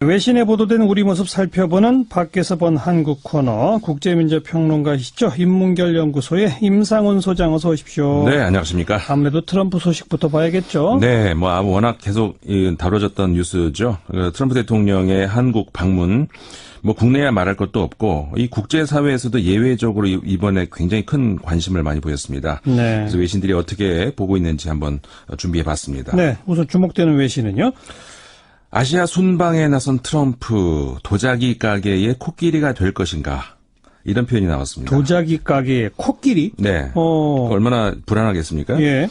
외신에 보도된 우리 모습 살펴보는 밖에서 본 한국 코너, 국제민주평론가이시죠. 인문결 연구소의 임상훈 소장, 어서 오십시오. 네, 안녕하십니까. 아무래도 트럼프 소식부터 봐야겠죠. 네, 워낙 계속 다뤄졌던 뉴스죠. 트럼프 대통령의 한국 방문, 국내야 말할 것도 없고, 이 국제사회에서도 예외적으로 이번에 굉장히 큰 관심을 많이 보였습니다. 네. 그래서 외신들이 어떻게 보고 있는지 한번 준비해 봤습니다. 네, 우선 주목되는 외신은요? 아시아 순방에 나선 트럼프, 도자기 가게의 코끼리가 될 것인가? 이런 표현이 나왔습니다. 도자기 가게의 코끼리? 네. 얼마나 불안하겠습니까? 예.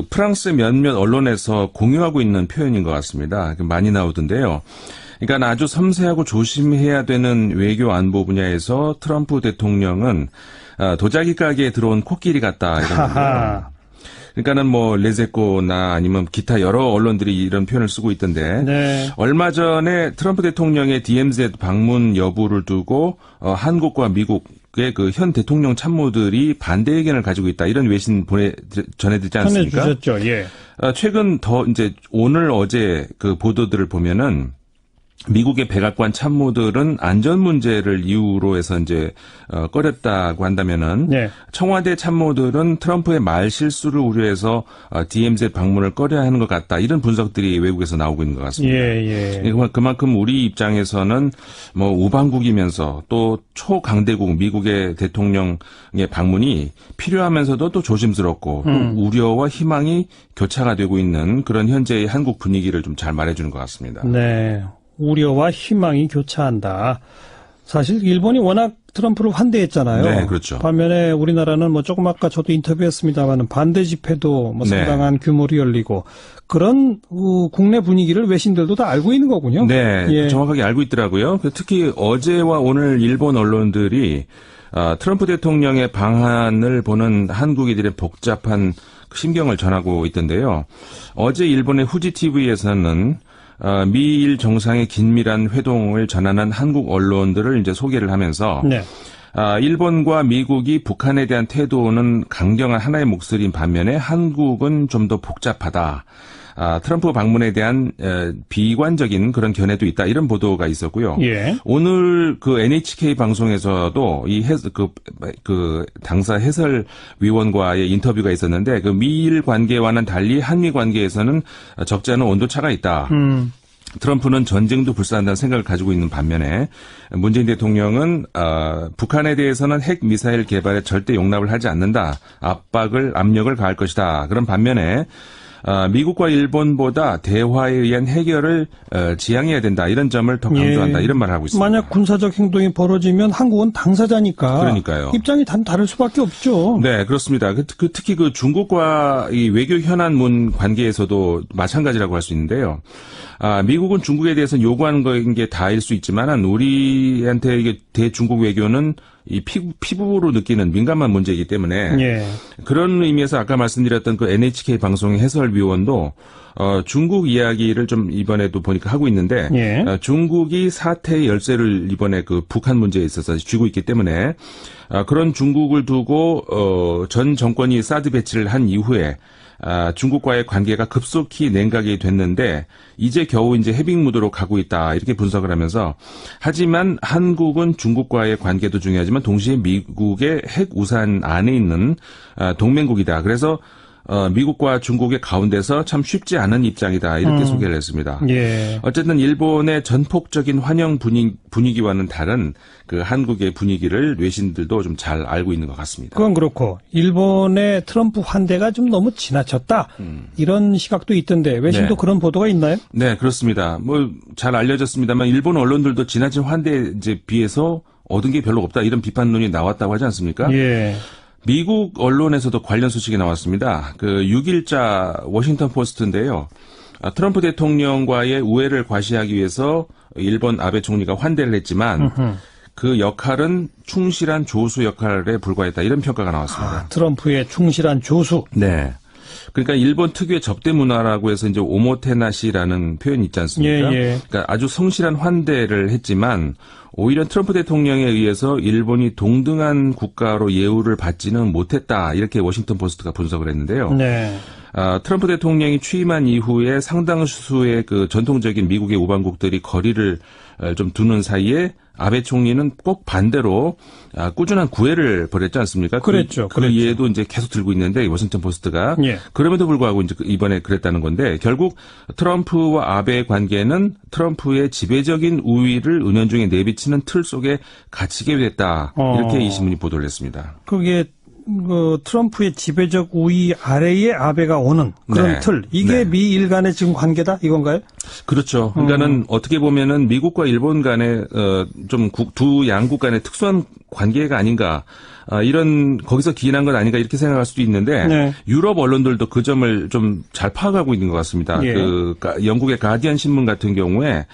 프랑스 몇몇 언론에서 공유하고 있는 표현인 것 같습니다. 많이 나오던데요. 그러니까 아주 섬세하고 조심해야 되는 외교 안보 분야에서 트럼프 대통령은 도자기 가게에 들어온 코끼리 같다. 이런 건데요. 그러니까는 레제코나 아니면 기타 여러 언론들이 이런 표현을 쓰고 있던데. 네. 얼마 전에 트럼프 대통령의 DMZ 방문 여부를 두고 한국과 미국의 그 현 대통령 참모들이 반대 의견을 가지고 있다. 이런 외신 전해드리지 않습니까? 전해주셨죠. 예. 최근 오늘 어제 그 보도들을 보면은 미국의 백악관 참모들은 안전 문제를 이유로 해서 꺼렸다고 한다면은 네. 청와대 참모들은 트럼프의 말 실수를 우려해서 DMZ 방문을 꺼려야 하는 것 같다. 이런 분석들이 외국에서 나오고 있는 것 같습니다. 예. 그만큼 우리 입장에서는 우방국이면서 또 초강대국 미국의 대통령의 방문이 필요하면서도 또 조심스럽고 또 우려와 희망이 교차가 되고 있는 그런 현재의 한국 분위기를 좀 잘 말해주는 것 같습니다. 네. 우려와 희망이 교차한다. 사실 일본이 워낙 트럼프를 환대했잖아요. 네, 그렇죠. 반면에 우리나라는 조금 아까 저도 인터뷰했습니다만 반대 집회도 상당한 규모로 열리고 그런 국내 분위기를 외신들도 다 알고 있는 거군요. 네, 예. 정확하게 알고 있더라고요. 특히 어제와 오늘 일본 언론들이 트럼프 대통령의 방한을 보는 한국인들의 복잡한 심경을 전하고 있던데요. 어제 일본의 후지 TV에서는 미일 정상의 긴밀한 회동을 전하는 한국 언론들을 소개를 하면서 네. 일본과 미국이 북한에 대한 태도는 강경한 하나의 목소리인 반면에 한국은 좀 더 복잡하다. 트럼프 방문에 대한 비관적인 그런 견해도 있다. 이런 보도가 있었고요. 예. 오늘 그 NHK 방송에서도 당사 해설위원과의 인터뷰가 있었는데 그 미일 관계와는 달리 한미 관계에서는 적지 않은 온도차가 있다. 트럼프는 전쟁도 불사한다는 생각을 가지고 있는 반면에 문재인 대통령은 북한에 대해서는 핵 미사일 개발에 절대 용납을 하지 않는다. 압력을 가할 것이다. 그런 반면에 미국과 일본보다 대화에 의한 해결을 지향해야 된다. 이런 점을 더 강조한다. 이런 말을 하고 있습니다. 만약 군사적 행동이 벌어지면 한국은 당사자니까 그러니까요. 입장이 다를 수밖에 없죠. 네, 그렇습니다. 특히 중국과 이 외교 현안문 관계에서도 마찬가지라고 할 수 있는데요. 미국은 중국에 대해서 요구하는 게 다일 수 있지만 우리한테 이게 대중국 외교는 이 피부로 느끼는 민감한 문제이기 때문에 예. 그런 의미에서 아까 말씀드렸던 그 NHK 방송의 해설위원도 중국 이야기를 좀 이번에도 보니까 하고 있는데 예. 중국이 사태의 열쇠를 이번에 그 북한 문제에 있어서 쥐고 있기 때문에 그런 중국을 두고 전 정권이 사드 배치를 한 이후에 중국과의 관계가 급속히 냉각이 됐는데 이제 겨우 해빙 무드로 가고 있다 이렇게 분석을 하면서 하지만 한국은 중국과의 관계도 중요하지만 동시에 미국의 핵 우산 안에 있는 동맹국이다. 그래서 미국과 중국의 가운데서 참 쉽지 않은 입장이다. 이렇게 소개를 했습니다. 예. 어쨌든 일본의 전폭적인 환영 분위기와는 다른 그 한국의 분위기를 외신들도 좀 잘 알고 있는 것 같습니다. 그건 그렇고 일본의 트럼프 환대가 좀 너무 지나쳤다. 이런 시각도 있던데 외신도 네. 그런 보도가 있나요? 네, 그렇습니다. 잘 알려졌습니다만 일본 언론들도 지나친 환대에 비해서 얻은 게 별로 없다. 이런 비판론이 나왔다고 하지 않습니까? 예. 미국 언론에서도 관련 소식이 나왔습니다. 그 6일자 워싱턴 포스트인데요. 트럼프 대통령과의 우애를 과시하기 위해서 일본 아베 총리가 환대를 했지만 그 역할은 충실한 조수 역할에 불과했다. 이런 평가가 나왔습니다. 트럼프의 충실한 조수. 네. 그러니까 일본 특유의 접대 문화라고 해서 오모테나시라는 표현이 있지 않습니까? 예. 그러니까 아주 성실한 환대를 했지만 오히려 트럼프 대통령에 의해서 일본이 동등한 국가로 예우를 받지는 못했다. 이렇게 워싱턴 포스트가 분석을 했는데요. 네. 트럼프 대통령이 취임한 이후에 상당수의 그 전통적인 미국의 우방국들이 거리를 좀 두는 사이에 아베 총리는 꼭 반대로 꾸준한 구애를 벌였지 않습니까? 그랬죠. 그 이해도 이제 계속 들고 있는데 워싱턴 포스트가 예. 그럼에도 불구하고 이제 이번에 그랬다는 건데 결국 트럼프와 아베의 관계는 트럼프의 지배적인 우위를 은연중에 내비치는 틀 속에 갇히게 됐다. 이렇게 이 신문이 보도를 했습니다. 그게 그 트럼프의 지배적 우위 아래에 아베가 오는 그런 네. 틀. 이게 네. 미일 간의 지금 관계다 이건가요? 그렇죠. 그러니까는 어떻게 보면은 미국과 일본 간의 좀 두 양국 간의 특수한 관계가 아닌가. 이런 거기서 기인한 건 아닌가 이렇게 생각할 수도 있는데 네. 유럽 언론들도 그 점을 좀 잘 파악하고 있는 것 같습니다. 예. 영국의 가디언 신문 같은 경우에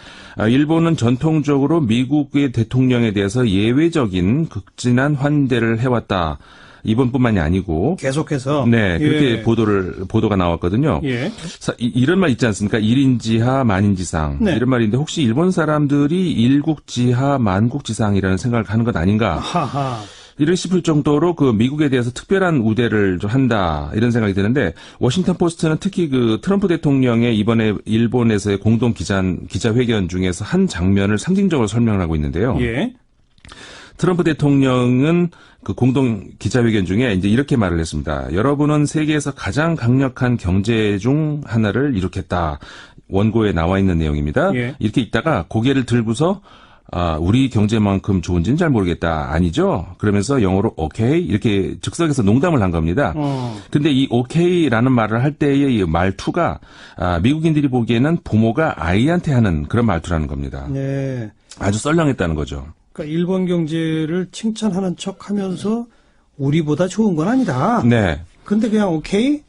일본은 전통적으로 미국의 대통령에 대해서 예외적인 극진한 환대를 해왔다. 이번뿐만이 아니고 계속해서. 네, 그렇게 예. 보도가 나왔거든요. 예. 이런 말 있지 않습니까? 일인지하 만인지상. 네. 이런 말인데 혹시 일본 사람들이 일국지하 만국지상이라는 생각을 하는 것 아닌가? 하하. 이를 싶을 정도로 그 미국에 대해서 특별한 우대를 좀 한다. 이런 생각이 드는데 워싱턴 포스트는 특히 그 트럼프 대통령의 이번에 일본에서의 공동 기자회견 중에서 한 장면을 상징적으로 설명을 하고 있는데요. 예. 트럼프 대통령은 그 공동 기자회견 중에 이제 이렇게 말을 했습니다. 여러분은 세계에서 가장 강력한 경제 중 하나를 이룩했다. 원고에 나와 있는 내용입니다. 예. 이렇게 있다가 고개를 들고서 우리 경제만큼 좋은지는 잘 모르겠다. 아니죠? 그러면서 영어로 오케이 이렇게 즉석에서 농담을 한 겁니다. 근데 이 오케이라는 말을 할 때의 이 말투가 미국인들이 보기에는 부모가 아이한테 하는 그런 말투라는 겁니다. 네. 아주 썰렁했다는 거죠. 그러니까 일본 경제를 칭찬하는 척하면서 우리보다 좋은 건 아니다. 네. 근데 그냥 오케이?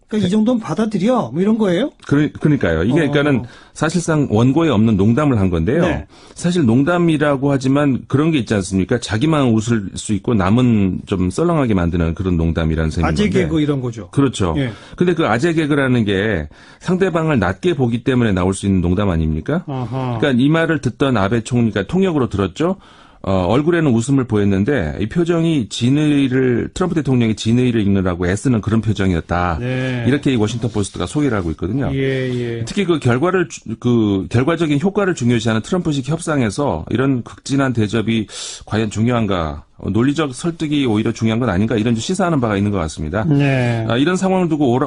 그러니까 이 정도는 받아들여. 뭐 이런 거예요? 그러니까요. 이게 그러니까는 사실상 원고에 없는 농담을 한 건데요. 네. 사실 농담이라고 하지만 그런 게 있지 않습니까? 자기만 웃을 수 있고 남은 좀 썰렁하게 만드는 그런 농담이라는 셈인 건데. 아재 개그 이런 거죠. 그렇죠. 예. 근데 그 아재 개그라는 게 상대방을 낮게 보기 때문에 나올 수 있는 농담 아닙니까? 아하. 그러니까 이 말을 듣던 아베 총리가 통역으로 들었죠. 얼굴에는 웃음을 보였는데 이 표정이 트럼프 대통령이 진의를 읽느라고 애쓰는 그런 표정이었다. 네. 이렇게 이 워싱턴 포스트가 소개를 하고 있거든요. 예. 특히 그 결과적인 효과를 중요시하는 트럼프식 협상에서 이런 극진한 대접이 과연 중요한가? 논리적 설득이 오히려 중요한 건 아닌가? 이런 시사하는 바가 있는 것 같습니다. 네. 이런 상황을 두고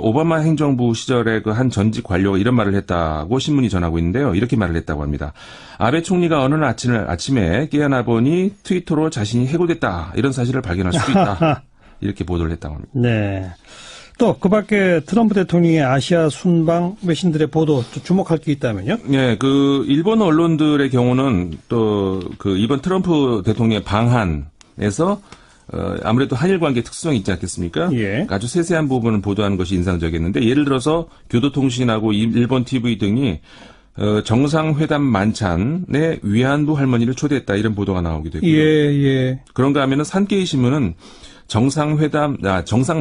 오바마 행정부 시절에 그 한 전직 관료가 이런 말을 했다고 신문이 전하고 있는데요. 이렇게 말을 했다고 합니다. 아베 총리가 어느 날 아침에 깨어나 보니 트위터로 자신이 해고됐다. 이런 사실을 발견할 수도 있다. 이렇게 보도를 했다고 합니다. 네. 또 그 밖에 트럼프 대통령의 아시아 순방 외신들의 보도 주목할 게 있다면요? 네, 그 일본 언론들의 경우는 또 그 이번 트럼프 대통령의 방한에서 아무래도 한일 관계 특수성이 있지 않겠습니까? 예. 아주 세세한 부분을 보도하는 것이 인상적이었는데 예를 들어서 교도통신하고 일본 TV 등이 정상회담 만찬에 위안부 할머니를 초대했다 이런 보도가 나오기도 했고요. 예. 그런가 하면은 산케이 신문은 정상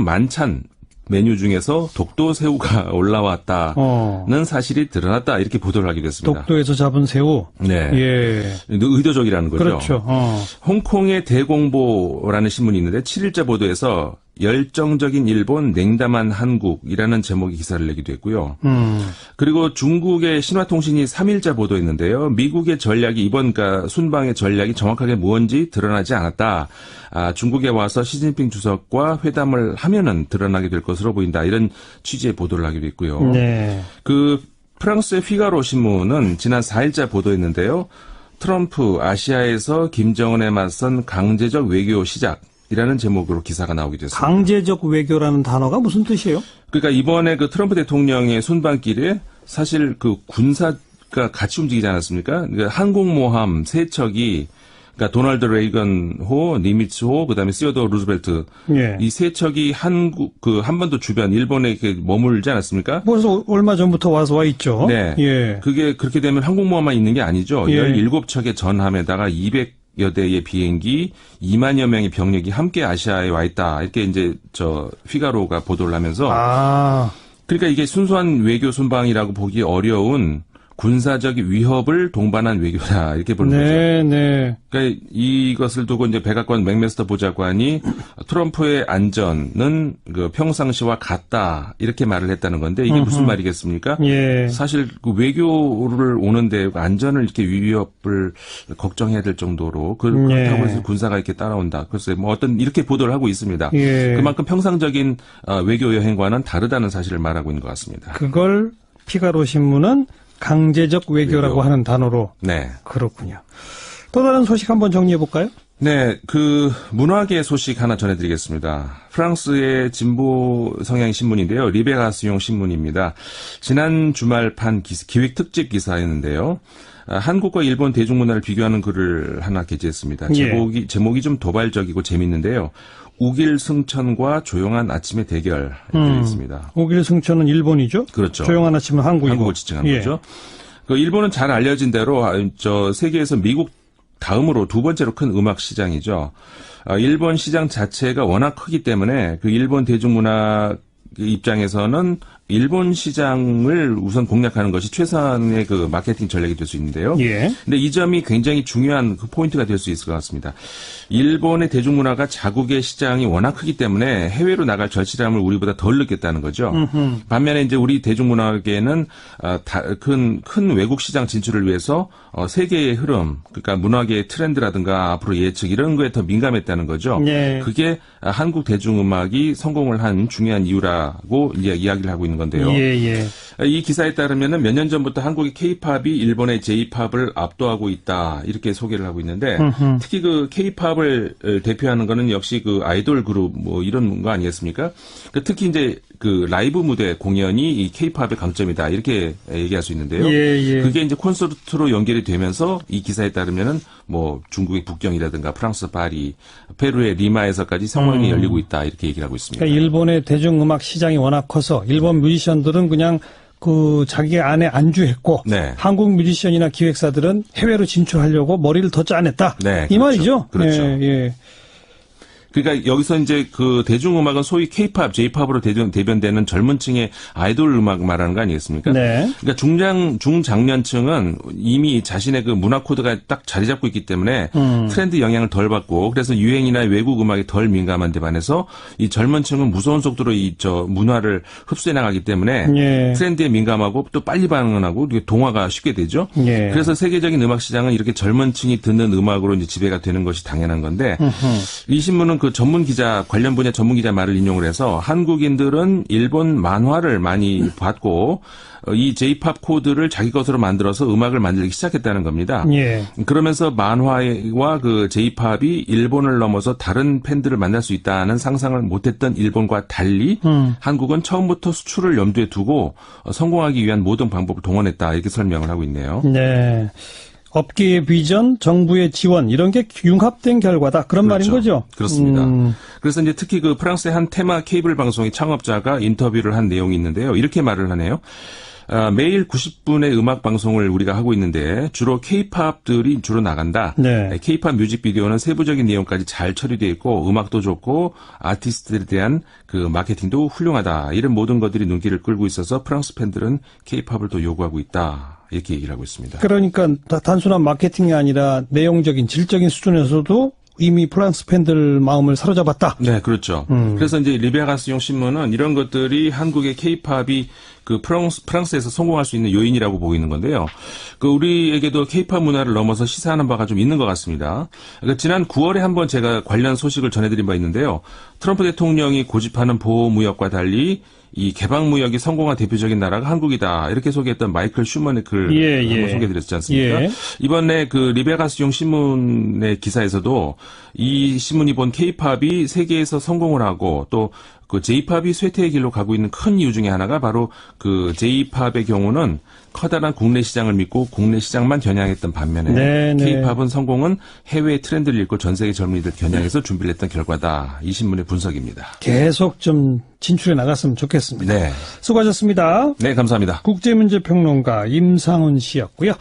만찬 메뉴 중에서 독도 새우가 올라왔다는 사실이 드러났다 이렇게 보도를 하기도 했습니다. 독도에서 잡은 새우. 네. 예. 의도적이라는 거죠. 그렇죠. 홍콩의 대공보라는 신문이 있는데 7일자 보도에서 열정적인 일본, 냉담한 한국이라는 제목의 기사를 내기도 했고요. 그리고 중국의 신화통신이 3일자 보도했는데요. 미국의 전략이 이번 순방의 전략이 정확하게 뭔지 드러나지 않았다. 중국에 와서 시진핑 주석과 회담을 하면은 드러나게 될 것으로 보인다. 이런 취지의 보도를 하기도 했고요. 네. 그 프랑스의 피가로 신문은 지난 4일자 보도했는데요. 트럼프 아시아에서 김정은에 맞선 강제적 외교 시작. 이라는 제목으로 기사가 나오기도 했습니다. 강제적 외교라는 단어가 무슨 뜻이에요? 그러니까 이번에 그 트럼프 대통령의 순방길에 사실 그 군사가 같이 움직이지 않았습니까? 그러니까 항공모함 세 척이 그러니까 도널드 레이건호, 니미츠호, 그다음에 시어도어 루즈벨트 예. 이 세 척이 한반도 주변 일본에 이렇게 머물지 않았습니까? 벌써 얼마 전부터 와 있죠. 네. 예. 그게 그렇게 되면 항공모함만 있는 게 아니죠. 예. 17척의 전함에다가 200여 대의 비행기, 2만여 명의 병력이 함께 아시아에 와 있다. 이렇게 이제 피가로가 보도를 하면서 아. 그러니까 이게 순수한 외교 순방이라고 보기 어려운 군사적 위협을 동반한 외교다 이렇게 보는 거죠. 네. 그러니까 이것을 두고 이제 백악관 맥메스터 보좌관이 트럼프의 안전은 그 평상시와 같다 이렇게 말을 했다는 건데 이게 무슨 말이겠습니까? 예. 사실 그 외교를 오는데 안전을 이렇게 위협을 걱정해야 될 정도로 그렇다고 해서 군사가 이렇게 따라온다. 글쎄 뭐 어떤 이렇게 보도를 하고 있습니다. 예. 그만큼 평상적인 외교 여행과는 다르다는 사실을 말하고 있는 것 같습니다. 그걸 피가로 신문은 강제적 외교라고 외교. 하는 단어로. 네. 그렇군요. 또 다른 소식 한번 정리해 볼까요? 네, 그 문화계 소식 하나 전해드리겠습니다. 프랑스의 진보 성향 신문인데요. 리베가스용 신문입니다. 지난 주말 판 기획 특집 기사였는데요. 한국과 일본 대중문화를 비교하는 글을 하나 게재했습니다. 예. 제목이 좀 도발적이고 재밌는데요. 우길 승천과 조용한 아침의 대결 이렇게 있습니다. 우길 승천은 일본이죠? 그렇죠. 조용한 아침은 한국이고. 한국을 지칭한 예. 거죠. 그 일본은 잘 알려진 대로 저 세계에서 미국 다음으로 두 번째로 큰 음악 시장이죠. 일본 시장 자체가 워낙 크기 때문에 그 일본 대중문화 입장에서는 일본 시장을 우선 공략하는 것이 최선의 그 마케팅 전략이 될 수 있는데요. 예. 근데 이 점이 굉장히 중요한 그 포인트가 될 수 있을 것 같습니다. 일본의 대중문화가 자국의 시장이 워낙 크기 때문에 해외로 나갈 절실함을 우리보다 덜 느꼈다는 거죠. 반면에 이제 우리 대중문화계는 큰 외국 시장 진출을 위해서 세계의 흐름, 그러니까 문화계의 트렌드라든가 앞으로 예측 이런 거에 더 민감했다는 거죠. 예. 그게 한국 대중음악이 성공을 한 중요한 이유라고 이제 이야기를 하고 있는 건데요. 예. 이 기사에 따르면은 몇 년 전부터 한국의 K-팝이 일본의 J-팝을 압도하고 있다 이렇게 소개를 하고 있는데 특히 그 K-팝을 대표하는 거는 역시 그 아이돌 그룹 뭐 이런 거 아니겠습니까? 특히 이제 그 라이브 무대 공연이 이 K-팝의 강점이다 이렇게 얘기할 수 있는데요. 예. 그게 이제 콘서트로 연결이 되면서 이 기사에 따르면은 뭐 중국의 북경이라든가 프랑스 파리, 페루의 리마에서까지 성황이 열리고 있다 이렇게 얘기를 하고 있습니다. 그러니까 일본의 대중음악 시장이 워낙 커서 일본 뮤지션들은 그냥 그 자기 안에 안주했고 네. 한국 뮤지션이나 기획사들은 해외로 진출하려고 머리를 더 짜냈다. 네, 이 그렇죠. 말이죠. 그렇죠. 예. 그러니까 여기서 이제 그 대중음악은 소위 K-팝, J-팝으로 대변되는 젊은 층의 아이돌 음악 말하는 거 아니겠습니까? 네. 그러니까 중장년층은 이미 자신의 그 문화 코드가 딱 자리 잡고 있기 때문에 트렌드 영향을 덜 받고 그래서 유행이나 외국 음악에 덜 민감한 데 반해서 이 젊은 층은 무서운 속도로 문화를 흡수해 나가기 때문에 예. 트렌드에 민감하고 또 빨리 반응하고 동화가 쉽게 되죠. 예. 그래서 세계적인 음악 시장은 이렇게 젊은 층이 듣는 음악으로 이제 지배가 되는 것이 당연한 건데 이 신문은 그 관련 분야 전문 기자 말을 인용을 해서 한국인들은 일본 만화를 많이 봤고 이 J-팝 코드를 자기 것으로 만들어서 음악을 만들기 시작했다는 겁니다. 예. 그러면서 만화와 그 J-팝이 일본을 넘어서 다른 팬들을 만날 수 있다는 상상을 못했던 일본과 달리 한국은 처음부터 수출을 염두에 두고 성공하기 위한 모든 방법을 동원했다 이렇게 설명을 하고 있네요. 네. 업계의 비전, 정부의 지원 이런 게 융합된 결과다. 그런 그렇죠. 말인 거죠. 그렇습니다. 그래서 이제 특히 그 프랑스의 한 테마 케이블 방송의 창업자가 인터뷰를 한 내용이 있는데요. 이렇게 말을 하네요. 매일 90분의 음악 방송을 우리가 하고 있는데 주로 K-팝들이 주로 나간다. 네. K-팝 뮤직비디오는 세부적인 내용까지 잘 처리되어 있고 음악도 좋고 아티스트들에 대한 그 마케팅도 훌륭하다. 이런 모든 것들이 눈길을 끌고 있어서 프랑스 팬들은 K-팝을 더 요구하고 있다. 이렇게 얘기를 하고 있습니다. 그러니까 단순한 마케팅이 아니라 내용적인 질적인 수준에서도 이미 프랑스 팬들 마음을 사로잡았다. 네, 그렇죠. 그래서 이제 리베가스용 신문은 이런 것들이 한국의 K-팝이 그 프랑스에서 성공할 수 있는 요인이라고 보고 있는 건데요. 그 우리에게도 K-팝 문화를 넘어서 시사하는 바가 좀 있는 것 같습니다. 그러니까 지난 9월에 한번 제가 관련 소식을 전해드린 바 있는데요. 트럼프 대통령이 고집하는 보호무역과 달리 이 개방무역이 성공한 대표적인 나라가 한국이다. 이렇게 소개했던 마이클 슈먼의 글 한번 소개해드렸지 않습니까? 예. 이번에 그 리베가스용 신문의 기사에서도 이 신문이 본 K-팝이 세계에서 성공을 하고 또 그 J-팝이 쇠퇴의 길로 가고 있는 큰 이유 중에 하나가 바로 그 J-팝의 경우는 커다란 국내 시장을 믿고 국내 시장만 겨냥했던 반면에 네네. K-팝은 성공은 해외 트렌드를 읽고 전 세계 젊은이들 겨냥해서 준비를 했던 결과다. 이 신문의 분석입니다. 계속 좀 진출해 나갔으면 좋겠습니다. 네. 수고하셨습니다. 네, 감사합니다. 국제문제평론가 임상훈 씨였고요.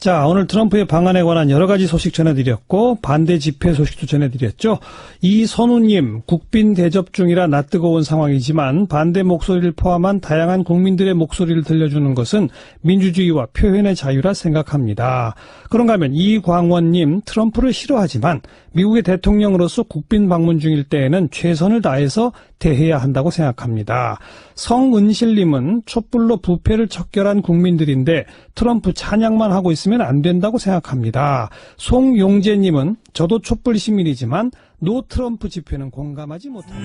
자, 오늘 트럼프의 방안에 관한 여러 가지 소식 전해드렸고 반대 집회 소식도 전해드렸죠. 이선우님, 국빈 대접 중이라 낯뜨거운 상황이지만 반대 목소리를 포함한 다양한 국민들의 목소리를 들려주는 것은 민주주의와 표현의 자유라 생각합니다. 그런가 하면 이광원님, 트럼프를 싫어하지만 미국의 대통령으로서 국빈 방문 중일 때에는 최선을 다해서 대해야 한다고 생각합니다. 성은실님은 촛불로 부패를 척결한 국민들인데 트럼프 찬양만 하고 있으면 안 된다고 생각합니다. 송용재님은 저도 촛불 시민이지만 노 트럼프 집회는 공감하지 못합니다.